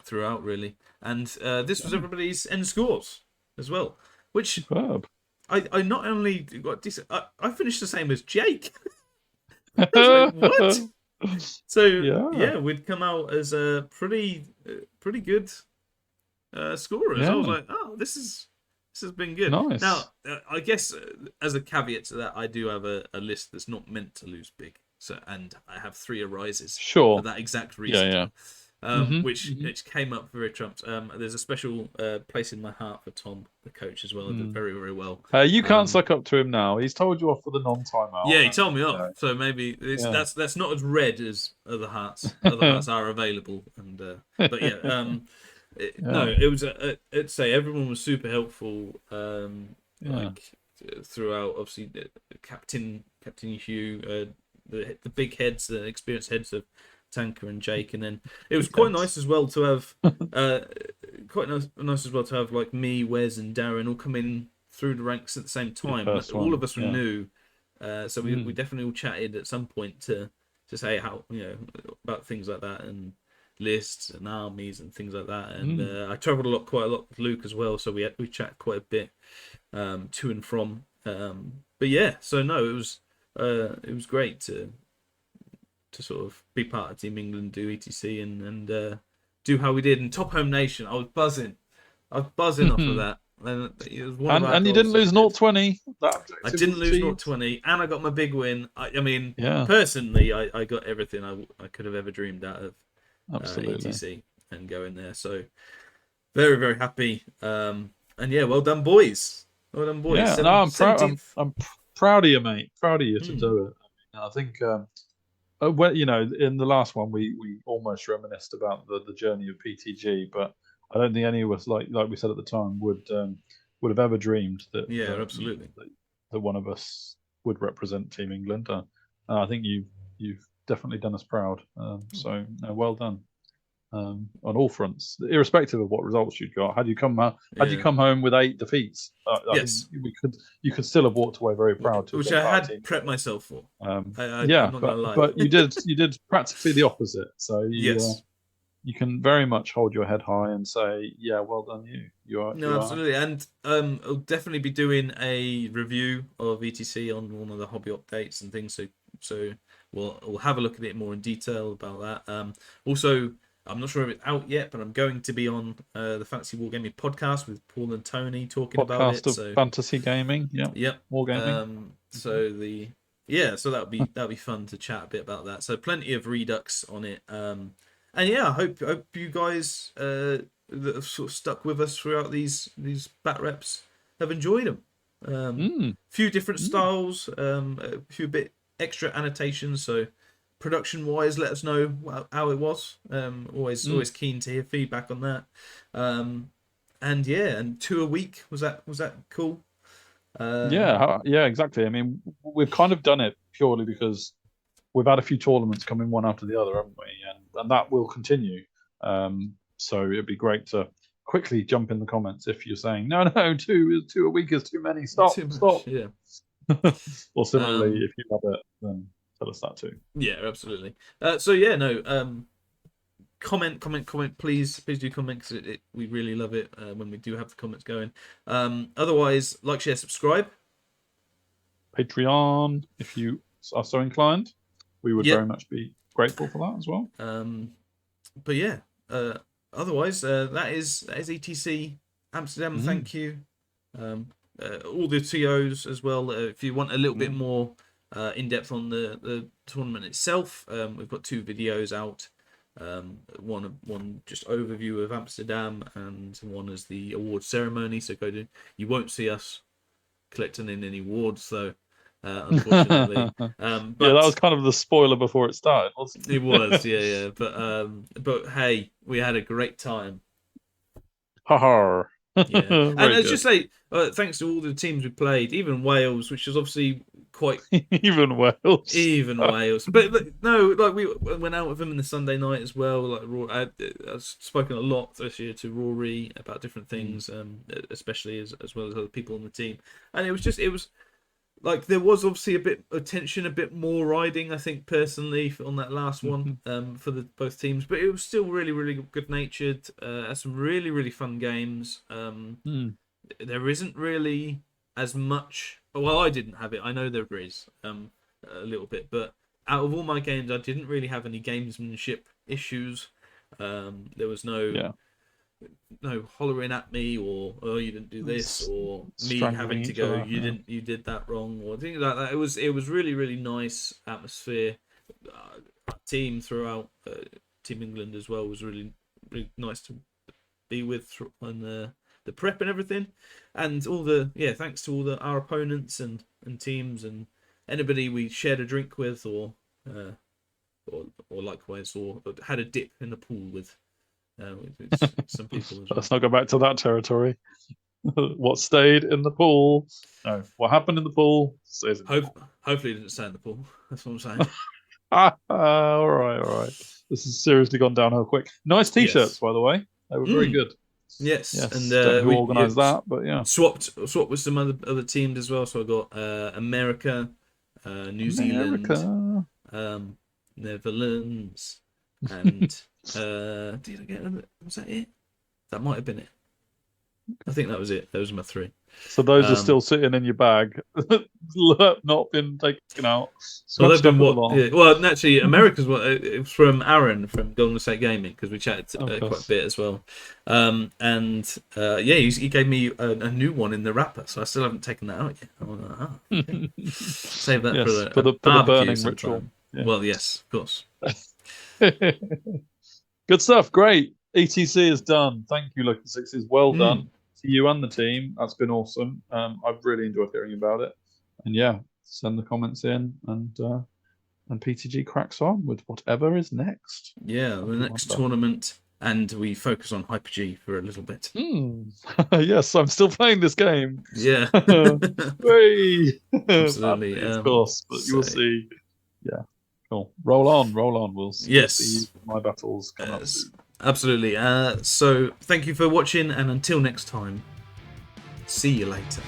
Speaker 2: Throughout, really, and this was everybody's end scores as well, which
Speaker 1: superb.
Speaker 2: I not only got decent, I finished the same as Jake. I was like, what? So we'd come out as a pretty good scorers. I was like, oh, this has been good.
Speaker 1: Nice.
Speaker 2: Now, I guess as a caveat to that, I do have a list that's not meant to lose big. So, and I have 3 arises for that exact reason.
Speaker 1: Yeah.
Speaker 2: Which came up very trumps. There's a special place in my heart for Tom, the coach, as well. Did very, very well.
Speaker 1: You can't suck up to him now. He's told you off for the non-timeout.
Speaker 2: Yeah, he told me off. So maybe that's not as red as other hearts. Other hearts are available, and but no, it was. I'd say everyone was super helpful. Like throughout, obviously, Captain Hugh, the big heads, the experienced heads of Tanker and Jake, and then it was quite nice as well to have like me, Wes, and Darren all come in through the ranks at the same time. All of us were new, so we definitely all chatted at some point to say how about things like that and lists and armies and things like that. And I travelled quite a lot with Luke as well, so we chat quite a bit to and from. But yeah, so no, it was great to sort of be part of Team England, do ETC, and do how we did. And Top Home Nation, I was buzzing off of that. And it was one of our
Speaker 1: and you
Speaker 2: goals
Speaker 1: didn't lose
Speaker 2: that we did.
Speaker 1: 0-20.
Speaker 2: I didn't lose 0-20, and I got my big win. I mean,
Speaker 1: yeah,
Speaker 2: personally, I got everything I could have ever dreamed out of
Speaker 1: absolutely.
Speaker 2: ETC and going there. So very, very happy. And yeah, well done, boys. Well done, boys.
Speaker 1: Yeah, no, I'm proud.
Speaker 2: 17th.
Speaker 1: I'm proud of you, mate. Proud of you to do it. I think, well, in the last one, we almost reminisced about the journey of PTG, but I don't think any of us, like we said at the time, would have ever dreamed that
Speaker 2: Absolutely
Speaker 1: that one of us would represent Team England. I think you've definitely done us proud. So well done. On all fronts, irrespective of what results you got. Had you come home with 8 defeats, I think you could still have walked away very proud.
Speaker 2: Which I had prepped myself for. I'm not gonna lie.
Speaker 1: But you did practically the opposite. So you can very much hold your head high and say, yeah, well done you.
Speaker 2: Absolutely. And I'll definitely be doing a review of ETC on one of the hobby updates and things. So we'll have a look at it more in detail about that. Also, I'm not sure if it's out yet, but I'm going to be on the Fantasy Wargaming podcast with Paul and Tony talking about it. So
Speaker 1: fantasy gaming, wargaming.
Speaker 2: So so that'll be fun to chat a bit about that. So plenty of redux on it. And yeah, I hope you guys that have sort of stuck with us throughout these bat reps have enjoyed them. Few different styles, a few bit extra annotations. So production-wise, let us know how it was. Always keen to hear feedback on that. And 2 a week, was that cool?
Speaker 1: Yeah, exactly. I mean, we've kind of done it purely because we've had a few tournaments coming one after the other, haven't we? And that will continue. So it'd be great to quickly jump in the comments if you're saying no, 2 a week is too many. Stop.
Speaker 2: Yeah.
Speaker 1: Or similarly, if you love it, then tell us that too.
Speaker 2: Yeah, absolutely. Comment. Please do comment because we really love it when we do have the comments going. Otherwise, like, share, subscribe.
Speaker 1: Patreon, if you are so inclined, we would very much be grateful for that as well.
Speaker 2: But yeah, otherwise, that is ETC Amsterdam. Thank you. All the TOs as well. If you want a little bit more in depth on the tournament itself, we've got 2 videos out. One just overview of Amsterdam, and one is the award ceremony. So you won't see us collecting in any awards, though. Unfortunately, but
Speaker 1: that was kind of the spoiler before it started, wasn't it?
Speaker 2: It was, yeah. But hey, we had a great time.
Speaker 1: Ha.
Speaker 2: Yeah, and let's just say thanks to all the teams we played, even Wales, which is obviously quite
Speaker 1: even Wales.
Speaker 2: But no, like we went out with him in the Sunday night as well. Like I've spoken a lot this year to Rory about different things, especially as well as other people on the team, and it was like there was obviously a bit of tension, a bit more riding, I think personally on that last one for both teams, but it was still really, really good natured. Had some really, really fun games. There isn't really as much. Well, I didn't have it. I know there is a little bit, but out of all my games, I didn't really have any gamesmanship issues. There was no hollering at me or you didn't do this, or me having to go you did that wrong, or things like that. It was really, really nice atmosphere. Team throughout, Team England as well was really, really nice to be with on the prep and everything, and all the thanks to all our opponents and teams and anybody we shared a drink with or likewise or had a dip in the pool with. Some people.
Speaker 1: Let's not go back to that territory. What stayed in the pool? No, what happened in the pool stays in the pool.
Speaker 2: Hopefully, it didn't stay in the pool. That's what I'm saying.
Speaker 1: All right. This has seriously gone downhill quick. Nice t-shirts, by the way. They were very good.
Speaker 2: Yes. And
Speaker 1: who organised that? But yeah,
Speaker 2: swapped with some other teams as well. So I got America, New Zealand, Netherlands, and. Did I get? Was that it? That might have been it. I think that was it. Those are my 3.
Speaker 1: So those are still sitting in your bag, not been taken out.
Speaker 2: Well, they've been what? Yeah. Well, actually, America's one. It was from Aaron from Golden State Gaming, because we chatted quite a bit as well. He gave me a new one in the wrapper, so I still haven't taken that out yet. Okay. Save that for the
Speaker 1: burning ritual.
Speaker 2: Yeah. Well, yes, of course.
Speaker 1: Good stuff. Great. ETC is done. Thank you, Lucky Sixes. Well done to you and the team. That's been awesome. I've really enjoyed hearing about it. And yeah, send the comments in, and PTG cracks on with whatever is next.
Speaker 2: Yeah, the next tournament, and we focus on Hyper G for a little bit.
Speaker 1: Yes, I'm still playing this game.
Speaker 2: Yeah.
Speaker 1: Absolutely. Of course, but you'll see. Yeah. Cool. Roll on. We'll see my battles come up soon.
Speaker 2: Absolutely. So thank you for watching, and until next time, see you later.